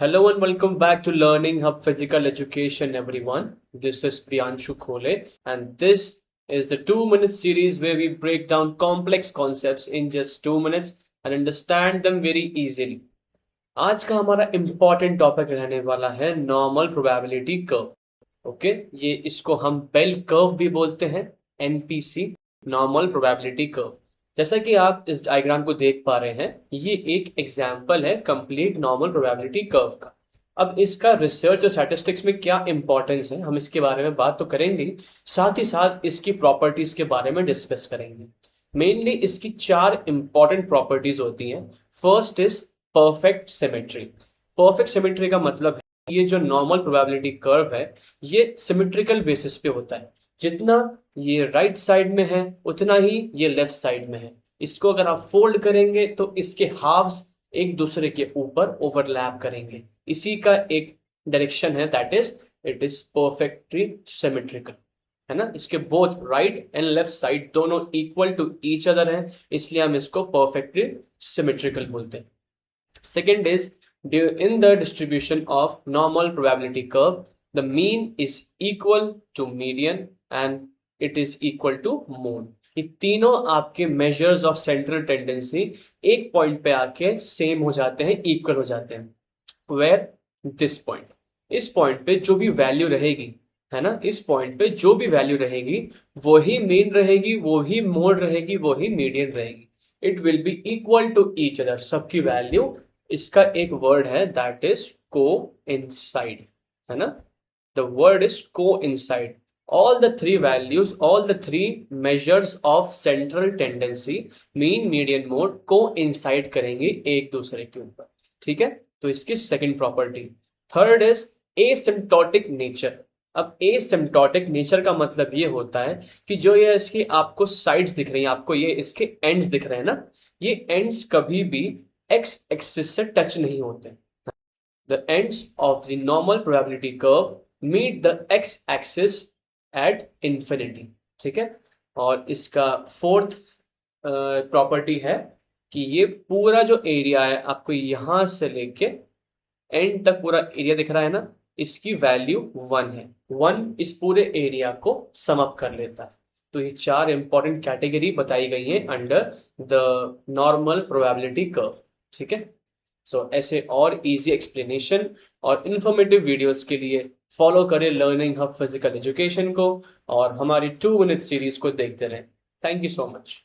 Hello and welcome back to Learning Hub Physical Education, everyone. This is Priyanshu Khole, and this is the 2 minute series where we break down complex concepts in just 2 minutes and understand them very easily. आज का हमारा important topic रहने वाला है normal probability curve. Okay, ये इसको हम bell curve भी बोलते हैं, एनपीसी, नॉर्मल प्रोबेबिलिटी कर्व। जैसा कि आप इस डायग्राम को देख पा रहे हैं, ये एक एग्जाम्पल है कंप्लीट नॉर्मल प्रोबेबिलिटी कर्व का। अब इसका रिसर्च और स्टैटिस्टिक्स में क्या इंपॉर्टेंस है, हम इसके बारे में बात तो करेंगे, साथ ही साथ इसकी प्रॉपर्टीज के बारे में डिस्कस करेंगे। मेनली इसकी 4 इंपॉर्टेंट प्रॉपर्टीज होती हैं। First is perfect symmetry. Perfect symmetry का मतलब है ये जो नॉर्मल प्रोबेबिलिटी कर्व है ये सिमेट्रिकल बेसिस पे होता है। जितना ये राइट साइड में है उतना ही ये लेफ्ट साइड में है। इसको अगर आप फोल्ड करेंगे तो इसके हाफ्स एक दूसरे के ऊपर ओवरलैप करेंगे। इसी का एक डायरेक्शन है, that is it is perfectly symmetrical, है ना। इसके both right and left side दोनों इक्वल टू ईच अदर है, इसलिए हम इसको परफेक्टली सिमेट्रिकल बोलते हैं। Second is in the distribution of normal probability curve, the mean is equal to median and it is equal to mode. ये तीनों आपके measures of central tendency एक पॉइंट पे आके सेम हो जाते हैं, इक्वल हो जाते हैं। Where this point, इस पॉइंट पे जो भी वैल्यू रहेगी, है ना, इस पॉइंट पे जो भी वैल्यू रहेगी वही मीन रहेगी, वही मोड रहेगी, वही मीडियन रहेगी। It will be equal to each other, सबकी वैल्यू, इसका एक वर्ड है दैट इज को इनसाइड, है ना। द वर्ड इज को inside. All the three values, all the three measures of central tendency, mean, median, mode, को इनसाइड करेंगे एक दूसरे के ऊपर, ठीक है। तो इसकी second property. Third is asymptotic nature. अब एसिम्प्टोटिक नेचर का मतलब ये होता है कि जो ये इसकी आपको साइड्स दिख रही हैं, आपको ये इसके एंड्स दिख रहे हैं ना, ये एंड्स कभी भी एक्स एक्सिस से टच नहीं होते। The ends of the normal probability curve meet the x axis at infinity, ठीक है। और इसका फोर्थ प्रॉपर्टी है कि ये पूरा जो एरिया है, आपको यहां से लेके एंड तक पूरा एरिया दिख रहा है ना, इसकी वैल्यू 1 है। 1 इस पूरे एरिया को सम अप कर लेता है। तो ये 4 इंपॉर्टेंट कैटेगरी बताई गई हैं under the normal probability curve, ठीक है। सो ऐसे और इजी एक्सप्लेनेशन और इंफॉर्मेटिव वीडियोस के लिए फॉलो करें लर्निंग हब फिजिकल एजुकेशन को और हमारी 2 मिनट सीरीज को देखते रहें। Thank you so much.